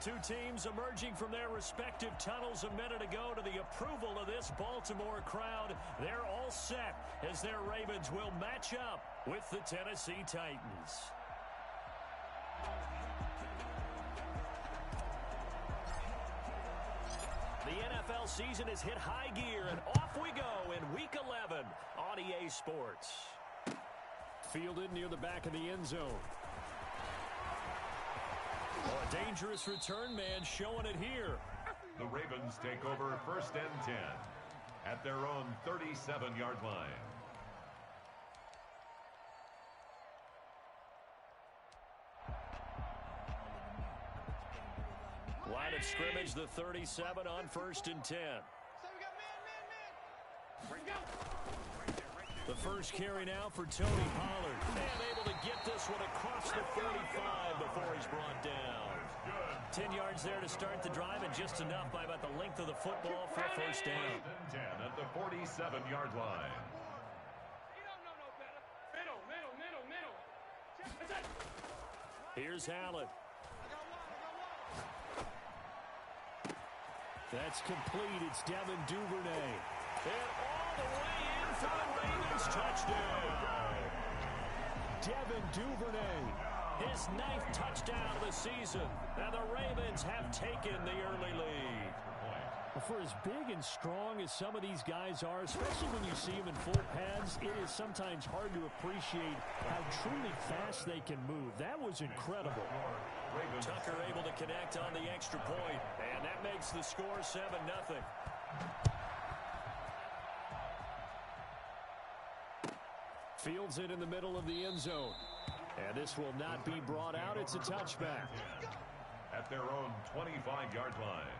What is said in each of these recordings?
two teams emerging from their respective tunnels a minute ago to the approval of this Baltimore crowd. They're all set as their Ravens will match up with the Tennessee Titans. The NFL season has hit high gear, and off we go in Week 11 on EA Sports. Fielded near the back of the end zone. Oh, a dangerous return man showing it here. The Ravens take over 1st and 10 at their own 37-yard line. Line of scrimmage, the 37 on 1st and 10. The first carry now for Tony Pollard. And able to get this one across the 45 before he's brought down. 10 yards there to start the drive, and just enough by about the length of the football for a first down. 1st and 10 at the 47-yard line. Here's Allen. That's complete. It's Devin Duvernay. And all the way in for the Ravens touchdown. Devin Duvernay, his 9th touchdown of the season. And the Ravens have taken the early lead. For as big and strong as some of these guys are, especially when you see them in full pads, it is sometimes hard to appreciate how truly fast they can move. That was incredible. Tucker able to connect on the extra point, and that makes the score 7-0. Fields it in the middle of the end zone. And this will not be brought out. It's a touchback. At their own 25-yard line.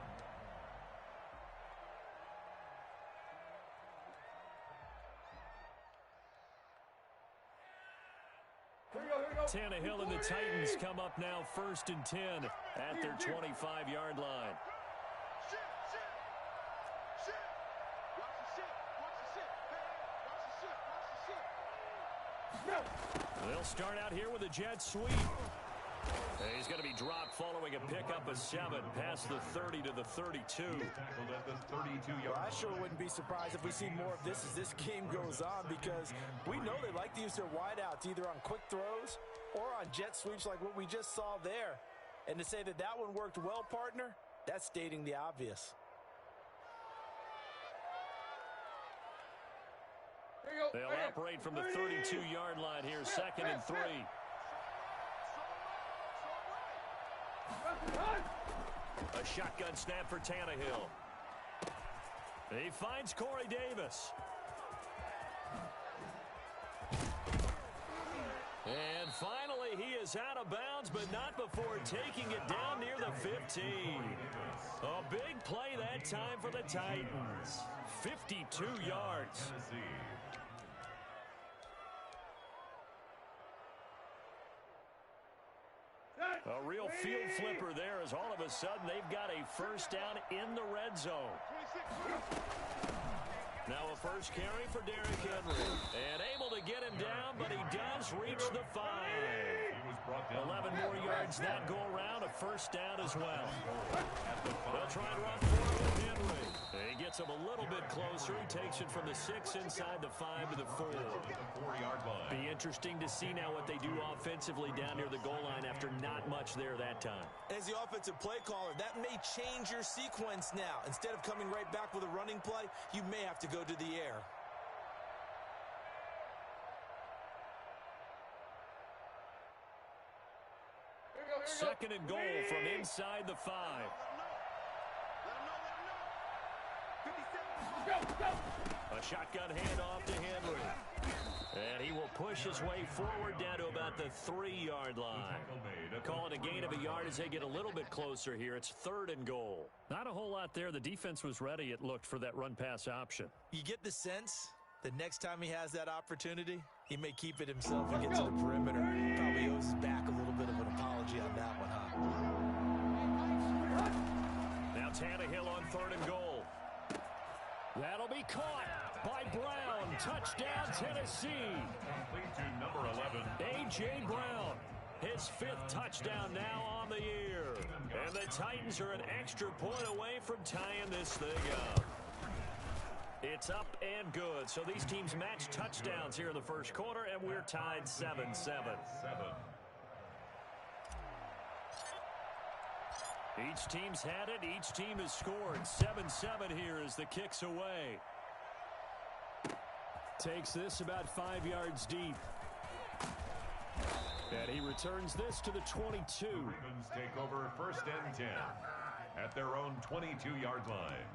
Tannehill and the Titans come up now 1st and 10 at their 25-yard line. They'll start out here with a jet sweep. He's going to be dropped following a pickup of 7 past the 30 to the 32. Tackled at the 32-yard line. I sure wouldn't be surprised if we see more of this as this game goes on, because we know they like to use their wideouts either on quick throws or on jet sweeps like what we just saw there. And to say that that one worked well, partner, that's stating the obvious. They'll operate from the 32-yard line here, 2nd and 3. A shotgun snap for Tannehill. He finds Corey Davis. And finally, he is out of bounds, but not before taking it down near the 15. A big play that time for the Titans. 52 yards. A real field flipper there, as all of a sudden they've got a first down in the red zone. Now a first carry for Derrick Henry. And able to get him down, but he does reach the 5. 11 more yards that go around, a first down as well. They'll try and run forward with Henry. He gets him a little bit closer. He takes it from the 6 inside the 5 to the 4. Be interesting to see now what they do offensively down near the goal line after not much there that time. As the offensive play caller, that may change your sequence now. Instead of coming right back with a running play, you may have to go to the air. Second and goal from inside the 5. A shotgun handoff to Henry. And he will push his way forward down to about the 3-yard line. Call it a gain of a yard as they get a little bit closer here. It's 3rd and goal. Not a whole lot there. The defense was ready, it looked, for that run-pass option. You get the sense that next time he has that opportunity, he may keep it himself and get to the perimeter. Probably owes his back a little bit of an apology on that one, huh? Now Tannehill on 3rd and goal. That'll be caught by Brown. Touchdown, Tennessee. Complete to number 11. A.J. Brown. His 5th touchdown now on the year. And the Titans are an extra point away from tying this thing up. It's up and good. So these teams match touchdowns here in the first quarter, and we're tied 7-7. Each team's had it. Each team has scored. 7-7 here as the kick's away. Takes this about 5 yards deep. And he returns this to the 22. Ravens take over 1st and 10 at their own 22-yard line.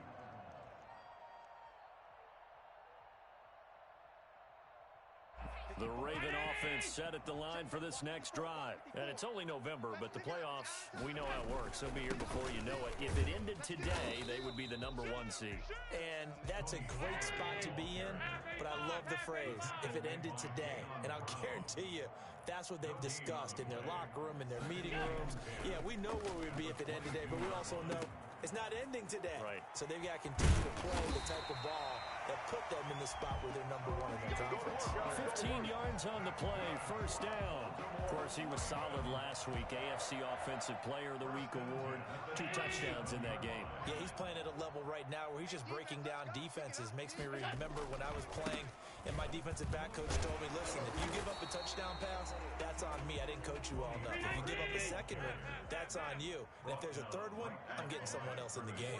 The Raven offense set at the line for this next drive. And it's only November, but the playoffs, we know how it works. They'll be here before you know it. If it ended today, they would be the #1 seed. And that's a great spot to be in, but I love the phrase, if it ended today. And I'll guarantee you, that's what they've discussed in their locker room, in their meeting rooms. Yeah, we know where we'd be if it ended today, but we also know it's not ending today. Right. So they've got to continue to play the type of ball that put them in the spot where they're #1 in their conference. 15 yards on the play, 1st down. Of course, he was solid last week. AFC Offensive Player of the Week award. 2 touchdowns in that game. Yeah, he's playing at a level right now where he's just breaking down defenses. Makes me remember when I was playing and my defensive back coach told me, listen, if you give up a touchdown pass, that's on me. I didn't coach you all enough. If you give up a second one, that's on you. And if there's a third one, I'm getting someone else in the game.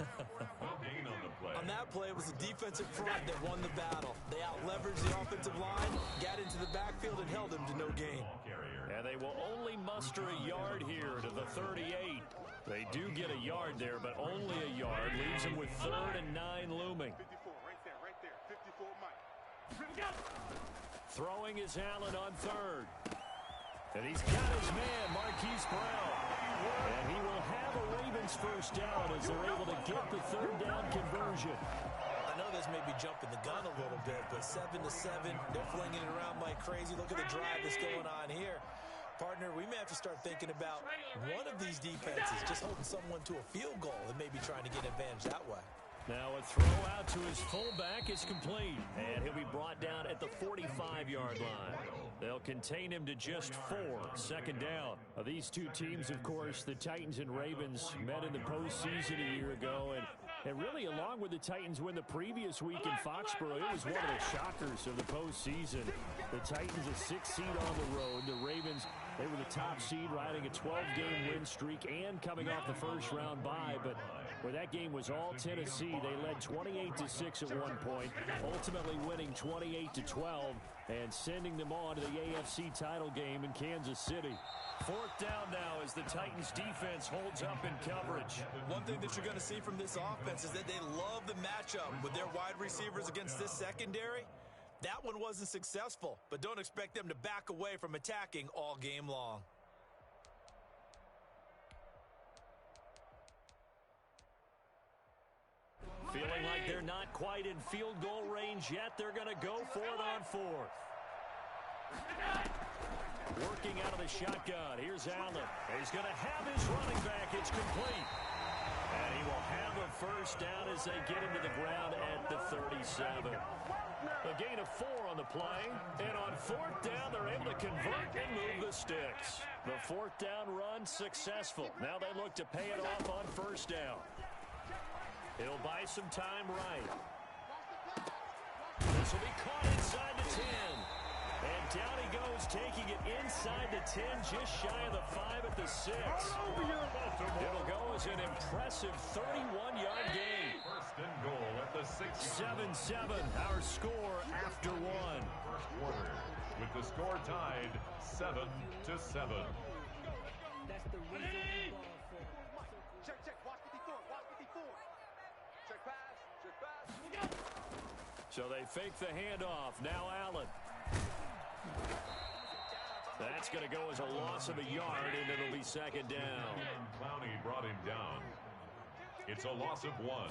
On that play, it was the defensive front that won the battle. They out-leveraged the offensive line, got into the backfield, and held him to no gain. And they will only muster a yard here to the 38. They do get a yard there, but only a yard. Leaves them with 3rd and 9 looming. 54, right there. 54, Mike. Throwing is Allen on 3rd. And he's got his man, Marquise Brown. And he will have a Ravens 1st down as they're able to get the 3rd down conversion. I know this may be jumping the gun a little bit, but 7-7, they're flinging it around like crazy. Look at the drive that's going on here. Partner, we may have to start thinking about one of these defenses just holding someone to a field goal and maybe trying to get advantage that way. Now a throw out to his fullback is complete. And he'll be brought down at the 45-yard line. They'll contain him to just 4. 2nd down. These two teams, of course, the Titans and Ravens, met in the postseason a year ago. And really, along with the Titans win the previous week in Foxborough, it was one of the shockers of the postseason. The Titans, a 6th seed on the road. The Ravens, they were the top seed, riding a 12-game win streak and coming off the first-round bye. But where that game was all Tennessee, they led 28-6 at one point, ultimately winning 28-12 and sending them on to the AFC title game in Kansas City. 4th down now as the Titans defense holds up in coverage. One thing that you're going to see from this offense is that they love the matchup with their wide receivers against this secondary. That one wasn't successful, but don't expect them to back away from attacking all game long. Feeling like they're not quite in field goal range yet, they're going to go for it on 4th. Working out of the shotgun. Here's Allen. He's going to have his running back. It's complete. And he will have a 1st down as they get into the ground at the 37. A gain of 4 on the play. And on 4th down, they're able to convert and move the sticks. The 4th down run successful. Now they look to pay it off on 1st down. He'll buy some time right. This will be caught inside the 10. And down he goes, taking it inside the 10, just shy of the 5 at the 6. It'll go as an impressive 31-yard gain. 1st and goal at the 6. 7-7, our score after 1. First quarter, with the score tied 7-7. That's the reason we ball for. Check, watch 54, watch 54. Check pass. So they fake the handoff. Now Allen. That's going to go as a loss of a yard, and it'll be 2nd down. Clowney brought him down. It's a loss of 1.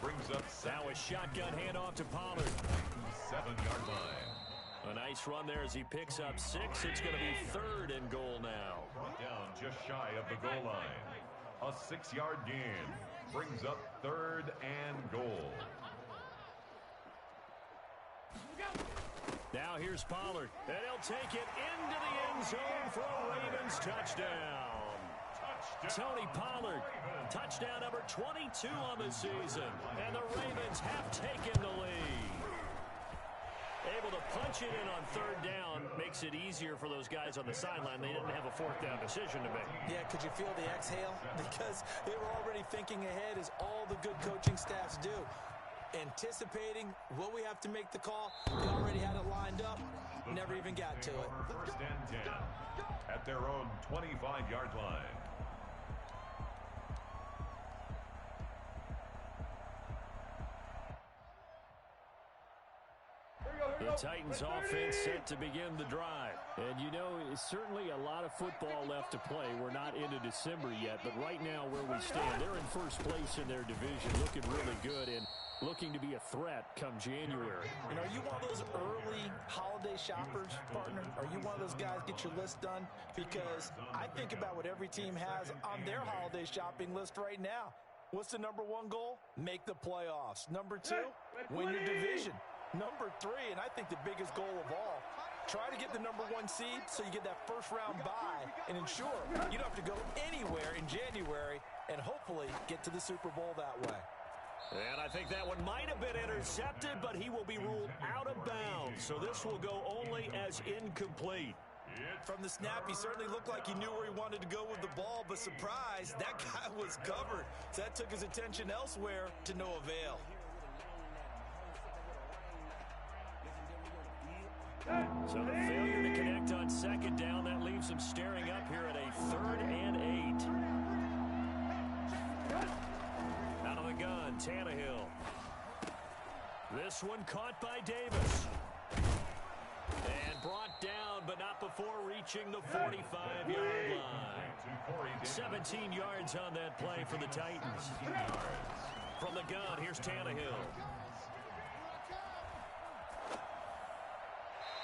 Brings up Now a shotgun handoff to Pollard. 7-yard line. A nice run there as he picks up 6. It's going to be 3rd and goal now. Brought down just shy of the goal line. A 6-yard gain. Brings up 3rd and goal. Now here's Pollard, and he'll take it into the end zone for a Ravens touchdown. Tony Pollard, touchdown number 22 on the season, and the Ravens have taken the lead. Able to punch it in on third down makes it easier for those guys on the sideline. They didn't have a fourth down decision to make. Yeah, could you feel the exhale? Because they were already thinking ahead, as all the good coaching staffs do. Anticipating, will we have to make the call? They already had it lined up, never even got to it. First and 10 at their own 25-yard line. The Titans offense set to begin the drive. And you know, it's certainly a lot of football left to play. We're not into December yet, but right now where we stand, they're in first place in their division, looking really good and looking to be a threat come January. You know, are you one of those early holiday shoppers, partner? Are you one of those guys get your list done? Because I think about what every team has on their holiday shopping list right now. What's the number one goal? Make the playoffs. Number two, win your division. Number three, and I think the biggest goal of all, try to get the number one seed so you get that first round bye and ensure you don't have to go anywhere in January and hopefully get to the Super Bowl that way. And I think that one might have been intercepted, but he will be ruled out of bounds. So this will go only as incomplete. From the snap, he certainly looked like he knew where he wanted to go with the ball, but surprise, that guy was covered. So that took his attention elsewhere to no avail. So the failure to connect on second down, that leaves him staring up here at a 3rd and 8. Out of the gun, Tannehill. This one caught by Davis. And brought down, but not before reaching the 45-yard line. 17 yards on that play for the Titans. From the gun, here's Tannehill.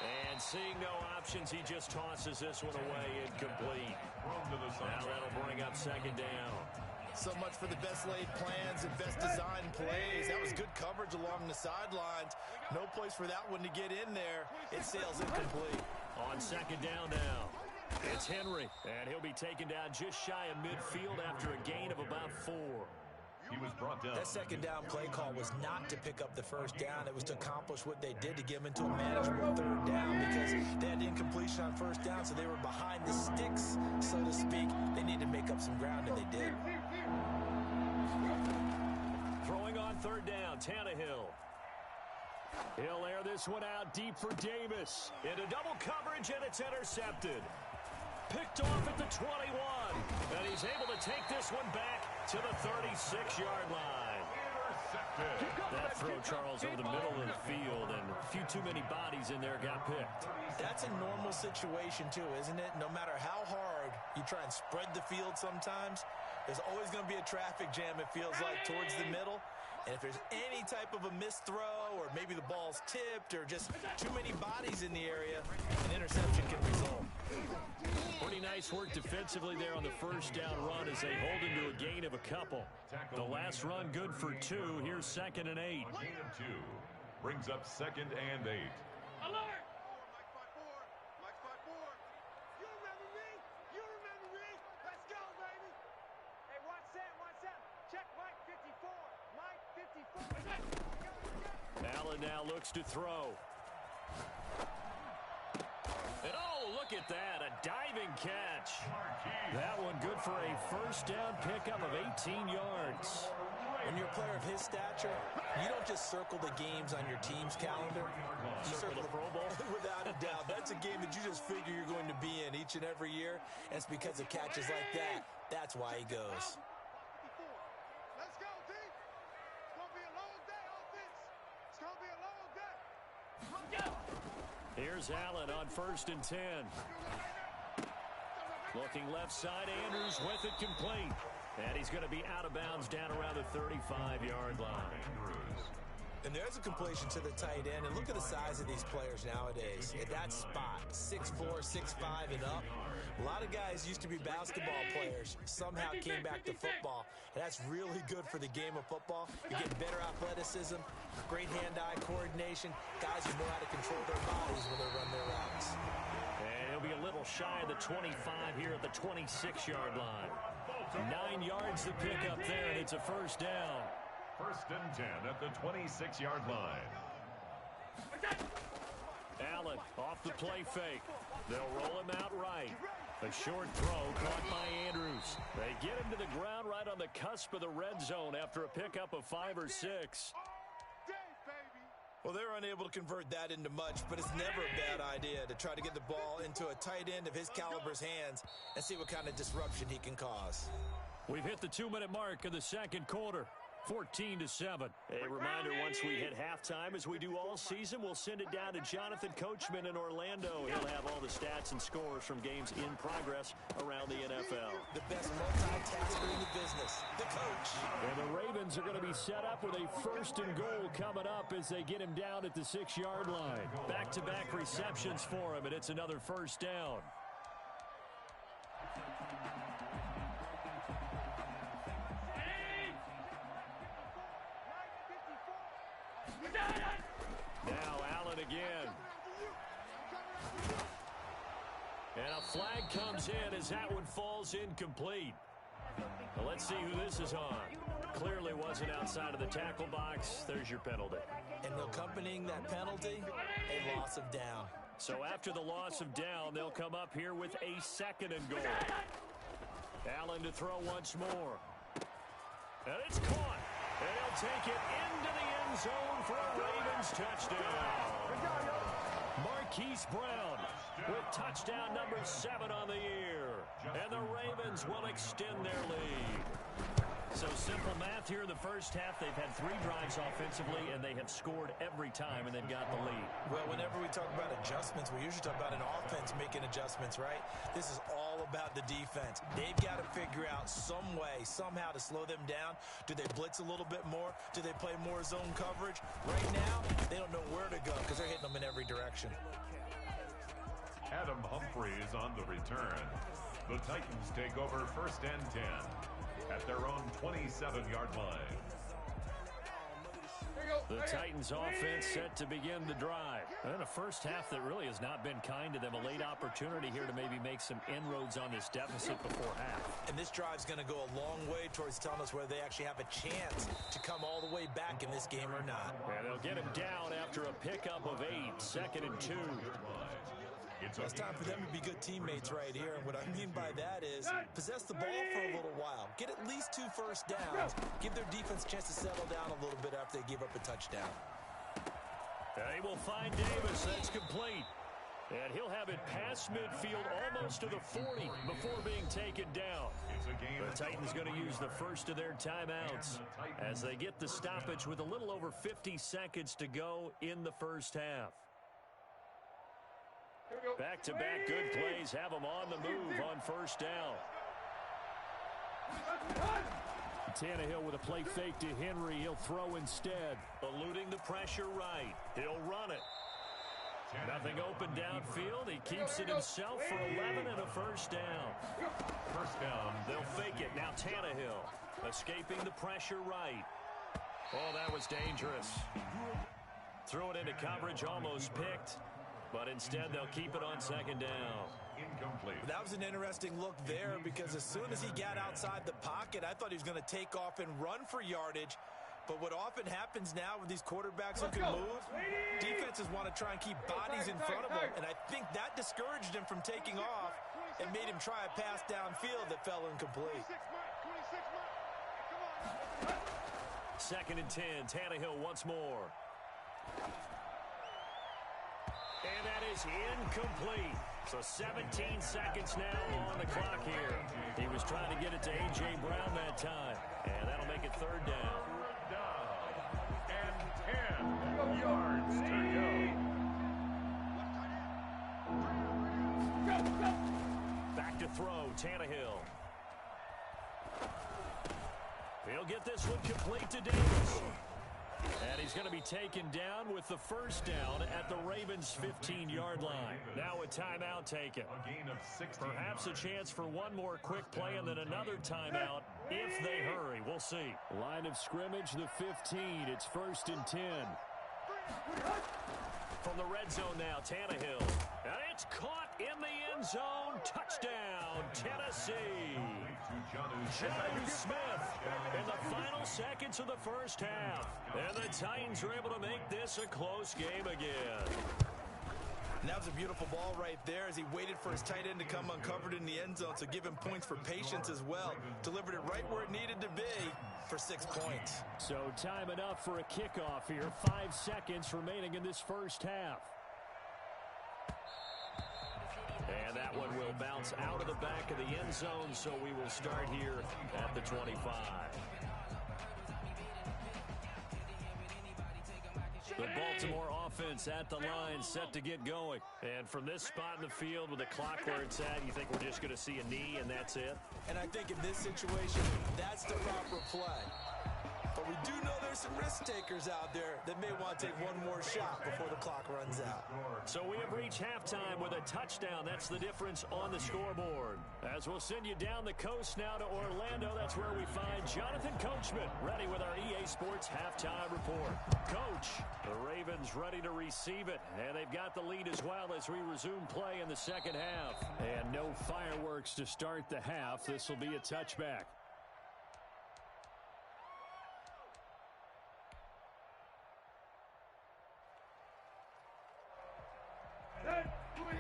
And seeing no options, he just tosses this one away, incomplete. Now that'll bring up second down. So much for the best laid plans and best designed plays. That was good coverage along the sidelines. No place for that one to get in there. It sails incomplete. On second down now, it's Henry, and he'll be taken down just shy of midfield after a gain of about 4. He was brought down. That second down play call was not to pick up the first down. It was to accomplish what they did to get them into a manageable third down because they had incompletion on first down, so they were behind the sticks, so to speak. They needed to make up some ground, and they did. Throwing on third down, Tannehill. He'll air this one out deep for Davis. Into double coverage, and it's intercepted. Picked off at the 21. And he's able to take this one back to the 36-yard line. That throw, Charles, over the middle of the field, and a few too many bodies in there got picked. That's a normal situation, too, isn't it? No matter how hard you try and spread the field sometimes, there's always going to be a traffic jam, it feels like, towards the middle. And if there's any type of a missed throw or maybe the ball's tipped or just too many bodies in the area, an interception can result. Pretty nice work defensively there on the first down run as they hold into a gain of a couple. The last run good for 2. Here's 2nd and 8. Gain of 2 brings up 2nd and 8. Alert! Mike 5-4. You remember me? You remember me? Let's go, baby! Hey, watch that. Check Mike 54. Mike 54. Allen now looks to throw. And oh, look at that, a diving catch. That one good for a first down pickup of 18 yards. When you're a player of his stature, you don't just circle the games on your team's calendar. You circle the Pro Bowl. Without a doubt. That's a game that you just figure you're going to be in each and every year. And it's because of catches like that. That's why he goes. Let's go, D. It's going to be a long day, offense. It's going to be a long day. Let's go. Here's Allen on 1st and 10. Looking left side, Andrews with it complete. And he's going to be out of bounds down around the 35-yard line. And there's a completion to the tight end. And look at the size of these players nowadays. At that spot, 6'4", 6'5", and up. A lot of guys used to be basketball players, somehow came back to football. And that's really good for the game of football. You get better athleticism, great hand-eye coordination, guys who know how to control their bodies when they run their routes. And he'll be a little shy of the 25 here at the 26-yard line. 9 yards to pick up there, and it's a first down. First and 10 at the 26-yard line. Allen off the play fake. They'll roll him out right. A short throw caught by Andrews. They get him to the ground right on the cusp of the red zone after a pickup of 5 or 6. Well, they're unable to convert that into much, but it's never a bad idea to try to get the ball into a tight end of his caliber's hands and see what kind of disruption he can cause. We've hit the 2-minute mark of the second quarter. 14-7. A reminder, once we hit halftime, as we do all season, we'll send it down to Jonathan Coachman in Orlando. He'll have all the stats and scores from games in progress around the NFL. The best multitasker in the business, the coach. And the Ravens are going to be set up with a first and goal coming up as they get him down at the 6-yard line. Back-to-back receptions for him, and it's another first down. Now Allen again. And a flag comes in as that one falls incomplete. Well, let's see who this is on. Clearly wasn't outside of the tackle box. There's your penalty. And accompanying that penalty, a loss of down. So after the loss of down, they'll come up here with a second and goal. Allen to throw once more. And it's caught. And he'll take it into the end zone for a Ravens touchdown. Marquise Brown with touchdown number 7 on the year. And the Ravens will extend their lead. So simple math here in the first half. They've had 3 drives offensively, and they have scored every time, and they've got the lead. Well, whenever we talk about adjustments, we usually talk about an offense making adjustments, right? This is all about the defense. They've got to figure out some way, somehow to slow them down. Do they blitz a little bit more? Do they play more zone coverage? Right now, they don't know where to go because they're hitting them in every direction. Adam Humphrey is on the return. The Titans take over first and 10 at their own 27-yard line. The Titans offense set to begin the drive. And a first half that really has not been kind to them. A late opportunity here to maybe make some inroads on this deficit before half. And this drive's going to go a long way towards telling us whether they actually have a chance to come all the way back in this game or not. And they'll get him down after a pickup of 8, second and 2. It's time for them to be good teammates right here. And what I mean by that is possess the ball for a little while. Get at least 2 first downs. Give their defense a chance to settle down a little bit after they give up a touchdown. They will find Davis. That's complete. And he'll have it past midfield almost to the 40 before being taken down. The Titans going to use the first of their timeouts as they get the stoppage with a little over 50 seconds to go in the first half. Back-to-back good plays have them on the move on first down. Tannehill with a play fake to Henry. He'll throw instead. Eluding the pressure right. He'll run it. Nothing open downfield. He keeps it himself for 11 and a first down. First down. They'll fake it. Now Tannehill escaping the pressure right. Oh, that was dangerous. Threw it into coverage, almost picked. But instead, they'll keep it on second down. Incomplete. That was an interesting look there because as soon as he got outside the pocket, I thought he was going to take off and run for yardage. But what often happens now with these quarterbacks who can move, defenses want to try and keep bodies in front of them. And I think that discouraged him from taking off and made him try a pass downfield that fell incomplete. Second and 10. Tannehill once more. And that is incomplete. So 17 seconds now on the clock here. He was trying to get it to A.J. Brown that time. And that'll make it third down. And 10 yards to go. Back to throw, Tannehill. He'll get this one complete to Davis. And he's going to be taken down with the first down at the Ravens' 15-yard line. Now a timeout taken. A gain of 16 Perhaps a chance for one more quick play and then another timeout if they hurry. We'll see. Line of scrimmage, the 15. It's 1st and 10. From the red zone now, Tannehill. And it's caught in the end zone. Touchdown, Tennessee. Jonnu Smith in the final seconds of the first half. And the Titans were able to make this a close game again. And that was a beautiful ball right there as he waited for his tight end to come uncovered in the end zone, so give him points for patience as well. Delivered it right where it needed to be for 6 points. So time enough for a kickoff here. 5 seconds remaining in this first half. And that one will bounce out of the back of the end zone, so we will start here at the 25. The Baltimore offense at the line, set to get going. And from this spot in the field with the clock where it's at, you think we're just going to see a knee and that's it? And I think in this situation, that's the proper play. But we do know there's some risk takers out there that may want to take one more shot before the clock runs out. So we have reached halftime with a touchdown. That's the difference on the scoreboard. As we'll send you down the coast now to Orlando, that's where we find Jonathan Coachman ready with our EA Sports halftime report. Coach, the Ravens ready to receive it, and they've got the lead as well as we resume play in the second half. And no fireworks to start the half. This will be a touchback.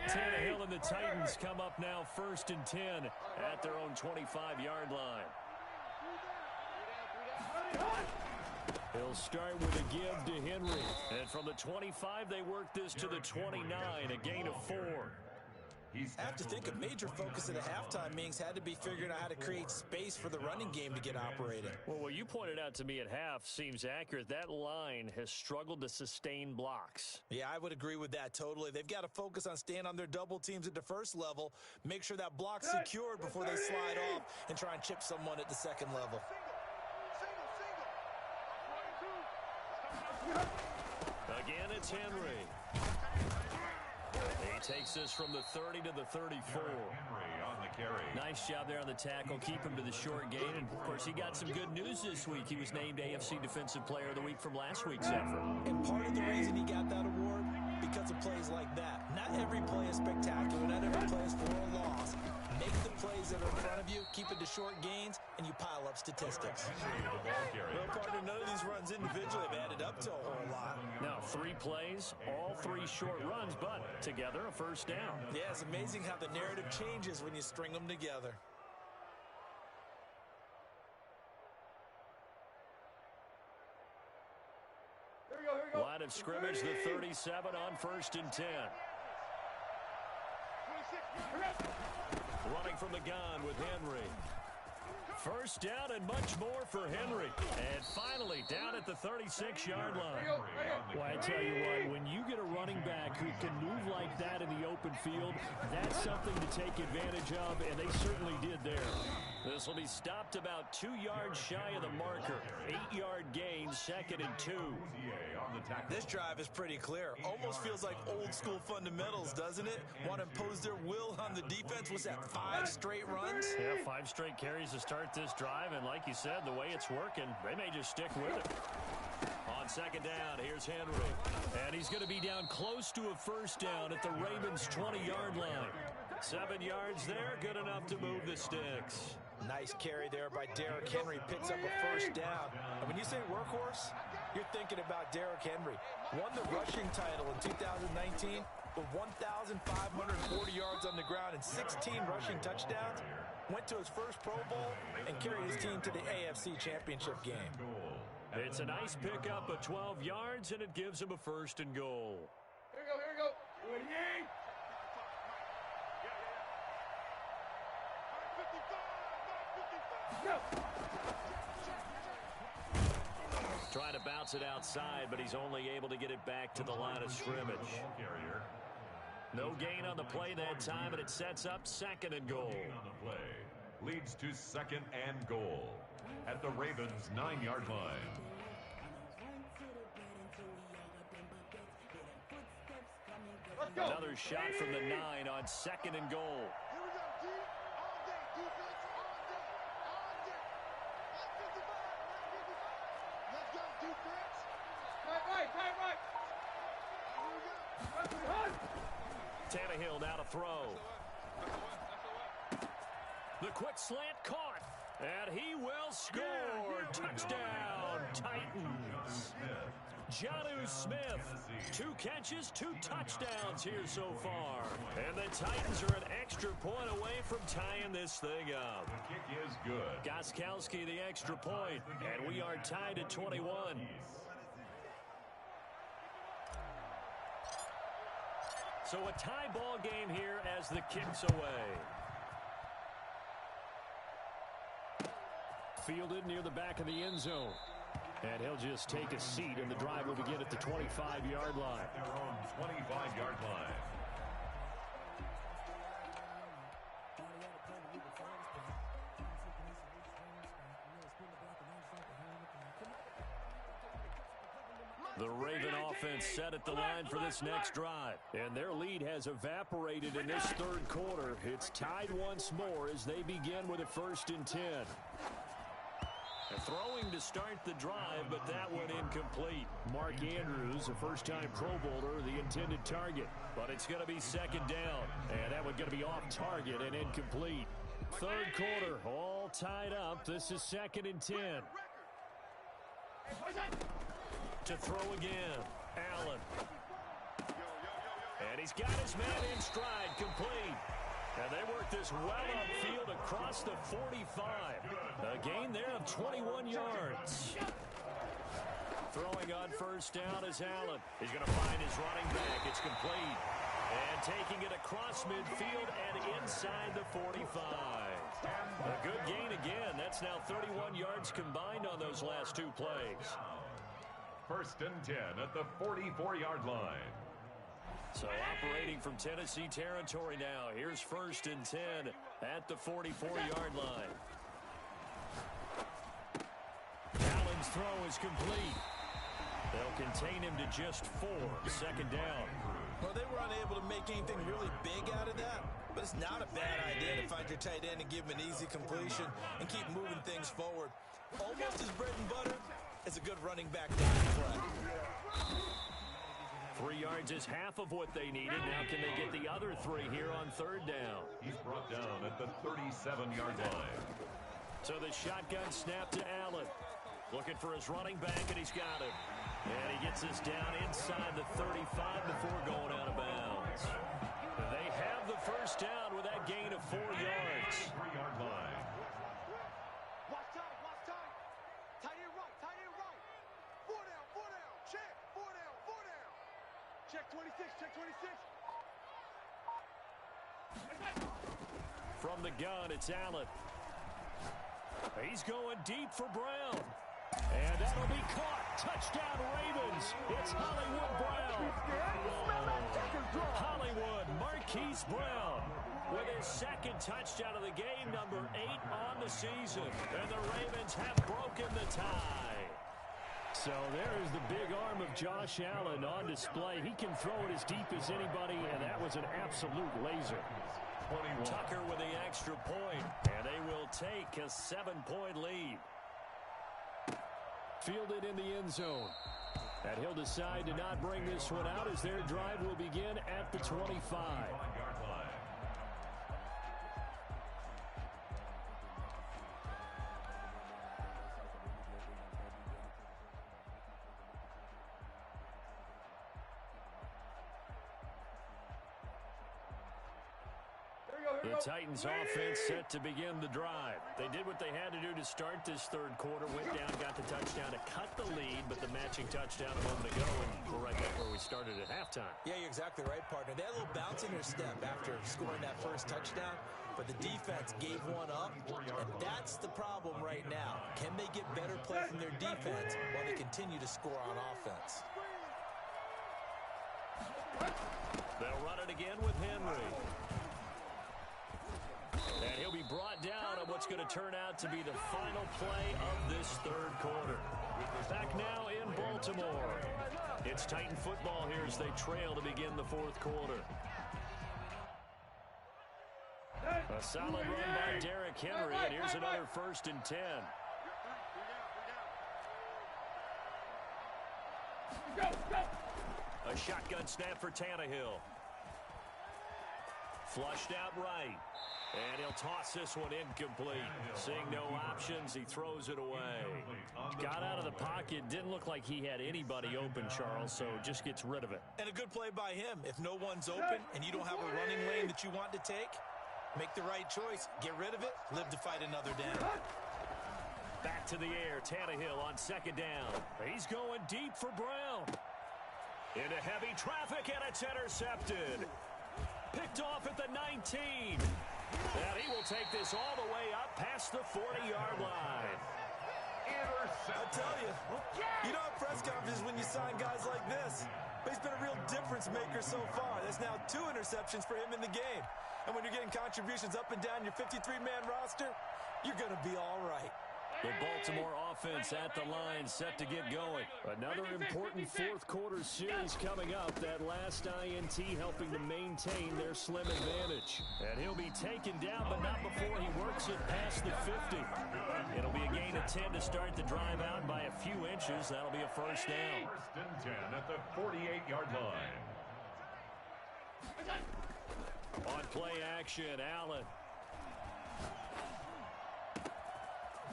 Tannehill and the Titans come up now 1st and 10 at their own 25-yard line. He'll start with a give to Henry. And from the 25, they work this to the 29, a gain of 4. I have to think a major focus of the halftime meetings had to be figuring out how to create space for the running game to get operating. Well, what you pointed out to me at half seems accurate. That line has struggled to sustain blocks. Yeah, I would agree with that totally. They've got to focus on staying on their double teams at the first level, make sure that block's secured before they slide off and try and chip someone at the second level. Again, it's Henry. He takes this from the 30 to the 34. Nice job there on the tackle. Keep him to the short gain. And, of course, he got some good news this week. He was named AFC Defensive Player of the Week from last week's effort. And part of the reason he got that award, because of plays like that. Not every play is spectacular. Not every play is for a loss. Make the plays that are in front of you, keep it to short gains, and you pile up statistics. Well, partner, none of these runs individually have added up to a whole lot. Now, 3 plays, all 3 short runs, but together a first down. Yeah, it's amazing how the narrative changes when you string them together. Line of scrimmage, the 37 on 1st and 10. Running from the gun with Henry. First down and much more for Henry. And finally down at the 36-yard line. Well, I tell you what, when you get a running back who can move like that in the open field, that's something to take advantage of, and they certainly did there. This will be stopped about 2 yards shy of the marker. 8-yard gain, 2nd and 2. This drive is pretty clear. Almost feels like old school fundamentals, doesn't it? Want to impose their will on the defense. Was that 5 straight runs? Yeah, 5 straight carries to start this drive, and like you said, the way it's working, they may just stick with it. On 2nd down, here's Henry. And he's going to be down close to a first down at the Ravens' 20-yard line. 7 yards there, good enough to move the sticks. Nice carry there by Derrick Henry. Picks up a first down. And when you say workhorse, you're thinking about Derrick Henry. Won the rushing title in 2019 with 1,540 yards on the ground and 16 rushing touchdowns. Went to his first Pro Bowl and carried his team to the AFC Championship game. It's a nice pickup of 12 yards, and it gives him a 1st and goal. Here we go. Trying to bounce it outside, but he's only able to get it back to the line of scrimmage. No gain on the play that time, and it sets up 2nd and goal. Leads to 2nd and goal at the Ravens' 9-yard line. Another shot from the 9 on 2nd and goal. Here we go, D. All day. Defense all day. All day. 155. 155. Let's go, defense. Right. Here we go. Tannehill now to throw. The quick slant caught. And he will score. Touchdown, Titans. Jonnu Smith, 2 catches, 2 touchdowns here so far. And the Titans are an extra point away from tying this thing up. The kick is good. Gostkowski the extra point, and we are tied at 21. So a tie ball game here as the kick's away. Fielded near the back of the end zone. And he'll just take a seat, and the drive will begin at the 25-yard line. Their own 25-yard line. The Raven offense set at the line for this next drive. And their lead has evaporated in this third quarter. It's tied once more as they begin with a 1st and 10. Throwing to start the drive, but that one incomplete. Mark Andrews, a first-time Pro Bowler, the intended target. But it's going to be 2nd down, and that one's going to be off target and incomplete. Third quarter, all tied up. This is 2nd and 10. To throw again, Allen. And he's got his man in stride, complete. And they work this well upfield across the 45. A gain there of 21 yards. Throwing on 1st down is Allen. He's going to find his running back. It's complete. And taking it across midfield and inside the 45. A good gain again. That's now 31 yards combined on those last 2 plays. 1st and 10 at the 44-yard line. So operating from Tennessee territory now. Here's 1st and 10 at the 44-yard line. Allen's throw is complete. They'll contain him to just 4. 2nd down. Well, they were unable to make anything really big out of that, but it's not a bad idea to find your tight end and give him an easy completion and keep moving things forward. Almost as bread and butter as a good running back down play. 3 yards is half of what they needed. Now can they get the other 3 here on 3rd down? He's brought down at the 37-yard line. So the shotgun snap to Allen. Looking for his running back, and he's got him. And he gets this down inside the 35 before going out of bounds. They have the 1st down with that gain of 4 yards. 3-yard line. Watch time. Tight end right. 4 down. Check. 4 down. Check 26. From the gun, it's Allen. He's going deep for Brown. And that'll be caught. Touchdown, Ravens. It's Hollywood Brown. Hollywood, Marquise Brown, with his 2nd touchdown of the game, number 8 on the season. And the Ravens have broken the tie. So there's the big arm of Josh Allen on display. He can throw it as deep as anybody, and that was an absolute laser. 21. Tucker with the extra point, and they will take a 7-point lead. Fielded in the end zone. And he'll decide to not bring this one out as their drive will begin at the 25. The Titans offense set to begin the drive. They did what they had to do to start this third quarter. Went down, got the touchdown to cut the lead, but the matching touchdown a moment ago, and we're right back where we started at halftime. Yeah, you're exactly right, partner. They had a little bounce in their step after scoring that first touchdown, but the defense gave one up, and that's the problem right now. Can they get better play from their defense while they continue to score on offense? They'll run it again with Henry. And he'll be brought down on what's going to turn out to be the final play of this third quarter. Back now in Baltimore. It's Titan football here as they trail to begin the fourth quarter. A solid run by Derrick Henry, and here's another 1st and 10. A shotgun snap for Tannehill. Flushed out right. And he'll toss this one incomplete. Seeing no options, he throws it away. Got out of the pocket. Didn't look like he had anybody open, Charles, so just gets rid of it. And a good play by him. If no one's open and you don't have a running lane that you want to take, make the right choice. Get rid of it. Live to fight another down. Back to the air. Tannehill on 2nd down. He's going deep for Brown. Into heavy traffic, and it's intercepted. Picked off at the 19. And he will take this all the way up past the 40-yard line. I tell you, you don't have press conferences when you sign guys like this. But he's been a real difference maker so far. There's now 2 interceptions for him in the game. And when you're getting contributions up and down your 53-man roster, you're going to be all right. The Baltimore offense at the line, set to get going. Another important fourth quarter series coming up. That last INT helping to maintain their slim advantage. And he'll be taken down, but not before he works it past the 50. It'll be a gain of 10 to start the drive out by a few inches. That'll be a 1st down. 1st and 10 at the 48-yard line. On play action, Allen.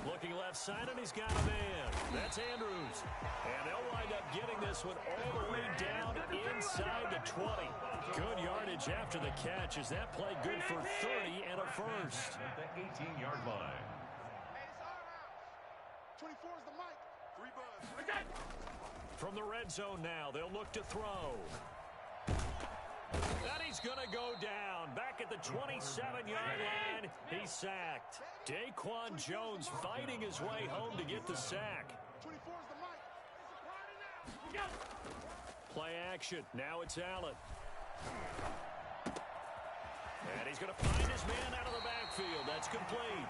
Looking left side, and he's got a man. That's Andrews. And they'll wind up getting this one all the way down inside the 20. Good yardage after the catch. Is that play good for 30 and a 1st? At the 18-yard line. Hey, it's our house. 24 is the mic. 3 buds. From the red zone now, they'll look to throw. And he's going to go down. Back at the 27-yard line, he's sacked. Daquan Jones fighting his way home to get the sack. 24 is the mic. It's a party now. Play action. Now it's Allen. And he's going to find his man out of the backfield. That's complete.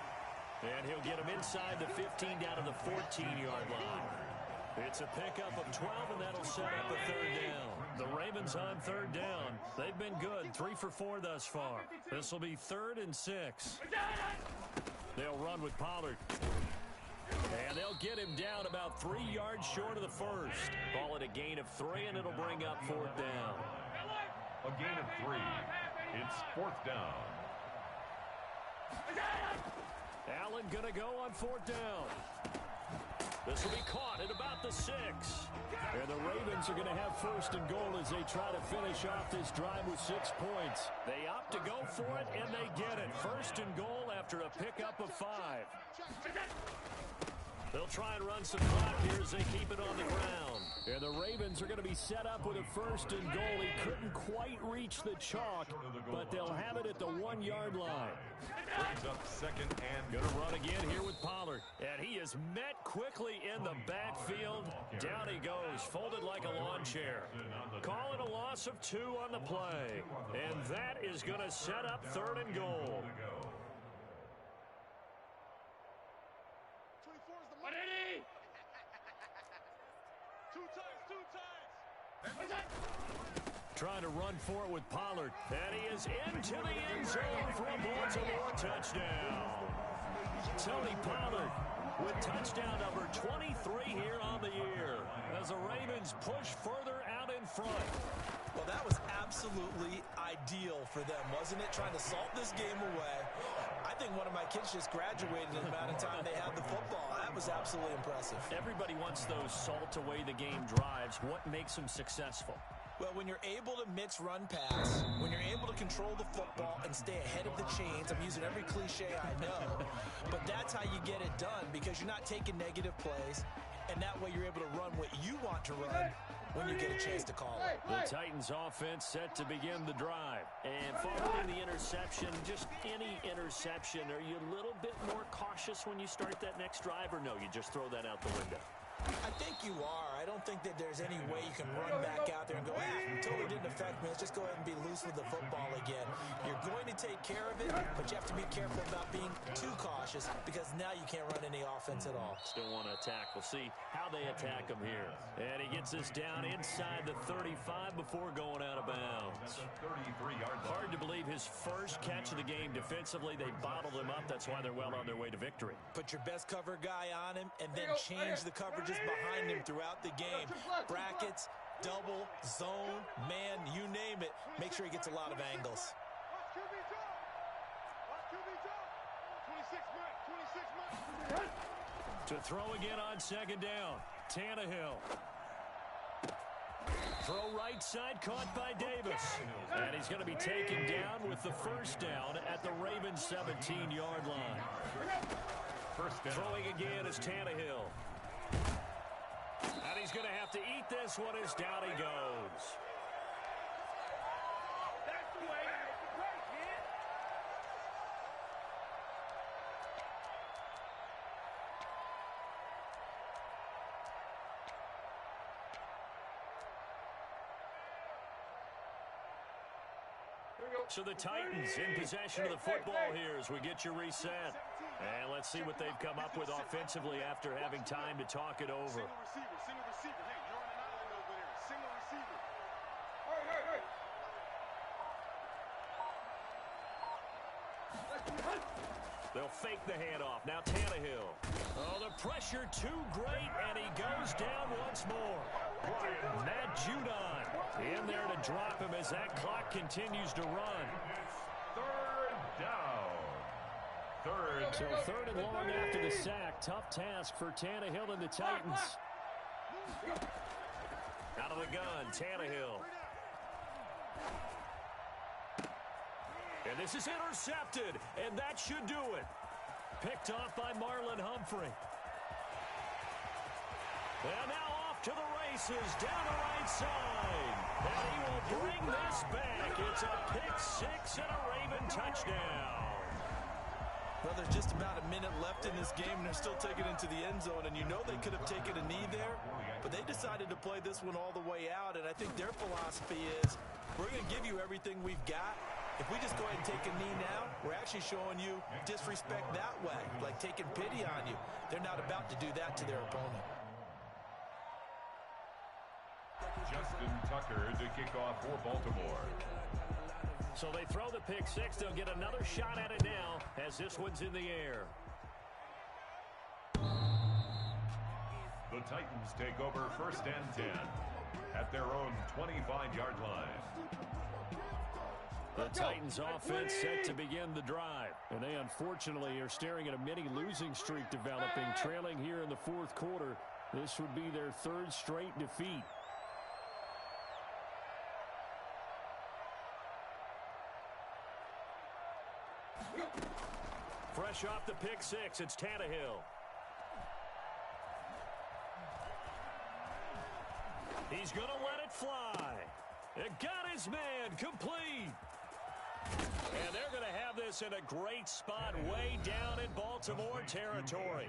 And he'll get him inside the 15 down to the 14-yard line. It's a pickup of 12, and that'll set up a 3rd down. The Ravens on 3rd down. They've been good, 3 for 4 thus far. This will be 3rd and 6. They'll run with Pollard. And they'll get him down about 3 yards short of the 1st. Call it a gain of 3, and it'll bring up 4th down. A gain of 3. It's 4th down. Allen going to go on 4th down. This will be caught at about the 6. And the Ravens are going to have 1st and goal as they try to finish off this drive with 6 points. They opt to go for it, and they get it. 1st and goal after a pickup of 5. They'll try and run some clock here as they keep it on the ground. And the Ravens are going to be set up with a 1st and goal. He couldn't quite reach the chalk, but they'll have it at the 1-yard line. Brings up 2nd and Going to run again here with Pollard. And he is met quickly in the backfield. Down he goes, folded like a lawn chair. Call it a loss of 2 on the play. And that is going to set up 3rd and goal. 24 is the mic. 2 times. Trying to run for it with Pollard. And he is into the end zone for a Baltimore touchdown. Tony Pollard with touchdown number 23 here on the year as the Ravens push further out in front. Well, that was absolutely ideal for them, wasn't it? Trying to salt this game away. I think one of my kids just graduated in the amount of time they had the football. That was absolutely impressive. Everybody wants those salt away the game drives. What makes them successful? Well, when you're able to mix run-pass, when you're able to control the football and stay ahead of the chains, I'm using every cliche I know, but that's how you get it done because you're not taking negative plays, and that way you're able to run what you want to run when you get a chance to call it. The Titans offense set to begin the drive. And following the interception, just any interception, are you a little bit more cautious when you start that next drive, or no, you just throw that out the window? I think you are. I don't think that there's any way you can run back out there and go, totally didn't affect me. Let's just go ahead and be loose with the football again. You're going to take care of it, but you have to be careful about being too cautious because now you can't run any offense at all. Still want to attack. We'll see how they attack him here. And he gets us down inside the 35 before going out of bounds. 33-yard line. Hard to believe his first catch of the game defensively. They bottled him up. That's why they're well on their way to victory. Put your best cover guy on him and then change the coverages behind him throughout the game. Brackets, double, zone, man, you name it. Make sure he gets a lot of angles. To throw again on second down. Tannehill. Throw right side, caught by Davis. And he's going to be taken down with the first down at the Ravens' 17-yard line. First down. Throwing again is Tannehill. And he's going to have to eat this one as down he goes. That's the way to make the play, kid. So the Titans in possession of the football here as we get you reset. And let's see what they've come up with offensively after having time to talk it over. Single receiver. Hey, you're on an island over there. Single receiver. Hey. They'll fake the handoff. Now Tannehill. Oh, the pressure too great, and he goes down once more. Matt Judon in there to drop him as that clock continues to run. Third down. So third and long after the sack. Tough task for Tannehill and the Titans. Out of the gun, Tannehill. And this is intercepted, and that should do it. Picked off by Marlon Humphrey. And now off to the races, down the right side. And he will bring this back. It's a pick-6 and a Raven touchdown. Well, there's just about a minute left in this game, and they're still taking it into the end zone. And you know they could have taken a knee there, but they decided to play this one all the way out. And I think their philosophy is, we're going to give you everything we've got. If we just go ahead and take a knee now, we're actually showing you disrespect that way, like taking pity on you. They're not about to do that to their opponent. Justin Tucker to kick off for Baltimore. So they throw the pick-6. They'll get another shot at it now as this one's in the air. The Titans take over first and 10 at their own 25-yard line. The Titans offense set to begin the drive. And they unfortunately are staring at a mini losing streak developing, trailing here in the fourth quarter. This would be their third straight defeat. Fresh off the pick-6, it's Tannehill. He's going to let it fly. It got his man complete. And they're going to have this in a great spot way down in Baltimore territory.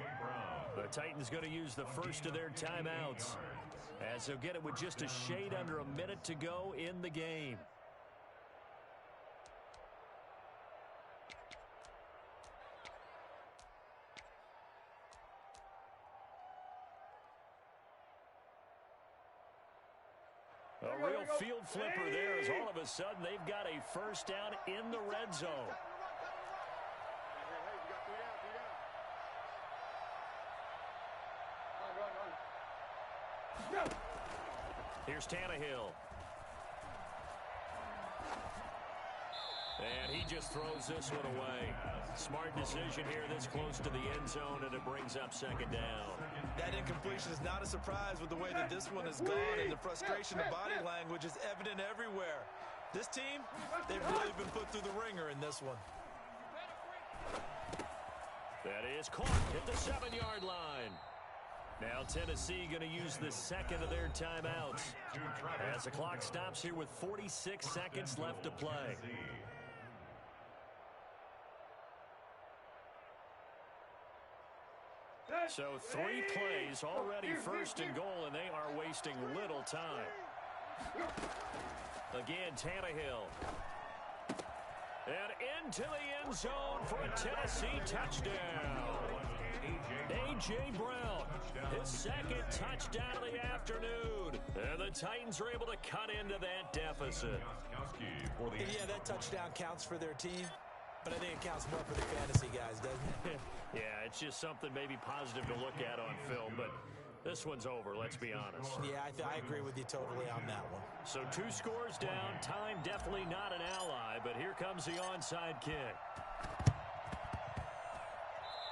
The Titans going to use the first of their timeouts as they'll get it with just a shade under a minute to go in the game. A real field flipper there as all of a sudden they've got a first down in the red zone. Here's Tannehill. And he just throws this one away. Smart decision here this close to the end zone, and it brings up second down. That incompletion is not a surprise with the way that this one has gone, and the frustration of body language is evident everywhere. This team, they've really been put through the ringer in this one. That is caught at the 7-yard line. Now Tennessee going to use the second of their timeouts as the clock stops here with 46 seconds left to play. So 3 plays already first and goal, and they are wasting little time. Again, Tannehill. And into the end zone for a Tennessee touchdown. A.J. Brown, his second touchdown of the afternoon. And the Titans are able to cut into that deficit. Yeah, that touchdown counts for their team, but I think it counts more for the fantasy guys, doesn't it? Yeah, it's just something maybe positive to look at on film, but this one's over, let's be honest. Yeah, I agree with you totally on that one. So 2 scores down, time definitely not an ally, but here comes the onside kick.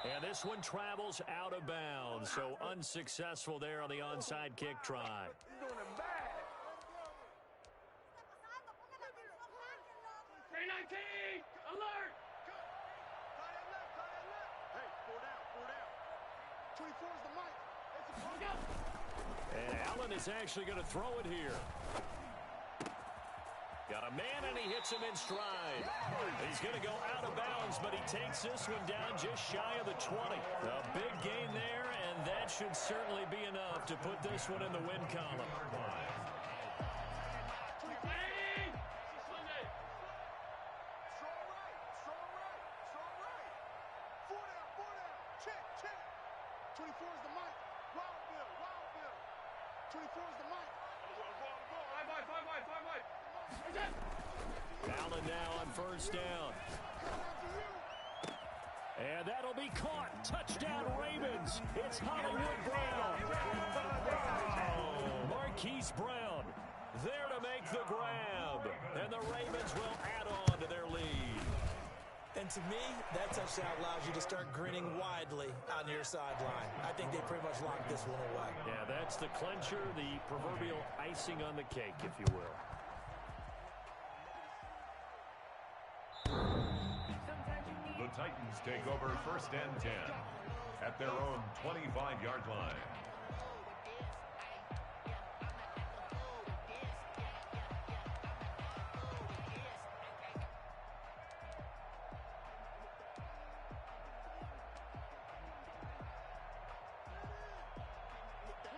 And this one travels out of bounds, so unsuccessful there on the onside kick try. Alert! Hey, 4 down. 24 is the mic. And Allen is actually going to throw it here. Got a man, and he hits him in stride. He's going to go out of bounds, but he takes this one down just shy of the 20. A big gain there, and that should certainly be enough to put this one in the win column. Allen now on first down. And that'll be caught. Touchdown Ravens. It's Hollywood Brown. Marquise Brown there to make the grab. And the Ravens will add on to their lead. And to me, that touchdown allows you to start grinning widely on your sideline. I think they pretty much locked this one away. Yeah, that's the clincher, the proverbial icing on the cake, if you will. The Titans take over first and 10 at their own 25-yard line.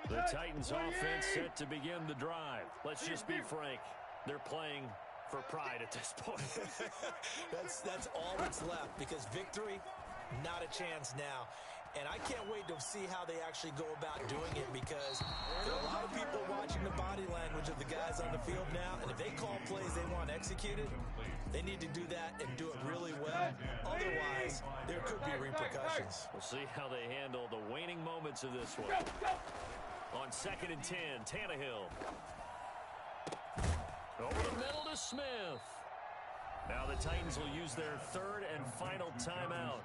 The Titans offense set to begin the drive. Let's just be frank. They're playing for pride at this point. That's all that's left, because victory, not a chance now. And I can't wait to see how they actually go about doing it, because there are a lot of people watching the body language of the guys on the field now, and if they call plays they want executed, they need to do that and do it really well. Otherwise, there could be repercussions. We'll see how they handle the waning moments of this one. On 2nd and 10, Tannehill. Over the middle to Smith. Now the Titans will use their 3rd and final timeout,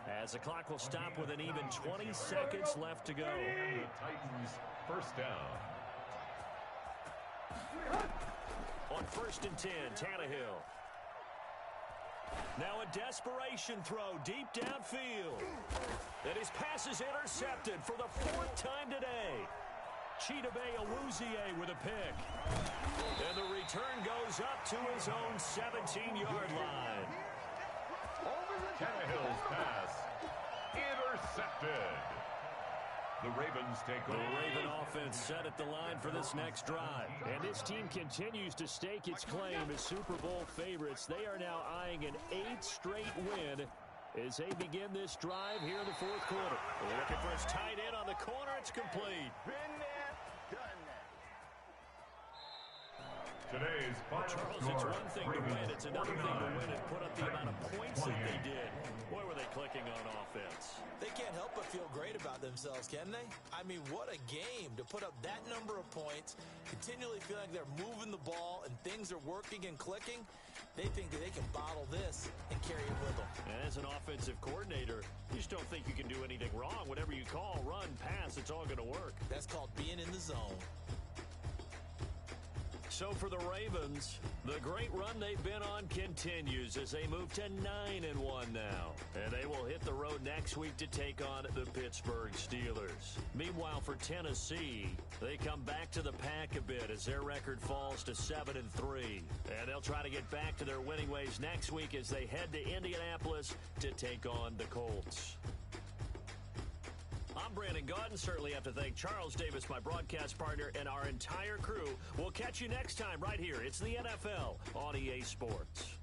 as the clock will stop with an even 20 seconds left to go. The Titans first down. On 1st and 10, Tannehill. Now a desperation throw deep downfield. And his pass is intercepted for the 4th time today. Chidobe Awuzie with a pick. And the return goes up to his own 17-yard line. Tannehill's pass intercepted. The Ravens take over. The Raven offense set at the line for this next drive. And this team continues to stake its claim as Super Bowl favorites. They are now eyeing an 8th straight win as they begin this drive here in the 4th quarter. They're looking for his tight end on the corner. It's complete. Been there, done that. Today's final Charles, score, it's one thing to win. Ravens It's another thing to 49, win and put up the amount of points that they 28. did. Boy, were they clicking on offense. They can't help but feel great about themselves, can they? I mean, what a game to put up that number of points, continually feeling like they're moving the ball and things are working and clicking. They think that they can bottle this and carry it with them. And as an offensive coordinator, you just don't think you can do anything wrong. Whatever you call, run, pass, it's all going to work. That's called being in the zone. So for the Ravens, the great run they've been on continues as they move to 9-1 now. And they will hit the road next week to take on the Pittsburgh Steelers. Meanwhile, for Tennessee, they come back to the pack a bit as their record falls to 7-3. And they'll try to get back to their winning ways next week as they head to Indianapolis to take on the Colts. I'm Brandon Gaudin. Certainly have to thank Charles Davis, my broadcast partner, and our entire crew. We'll catch you next time right here. It's the NFL on EA Sports.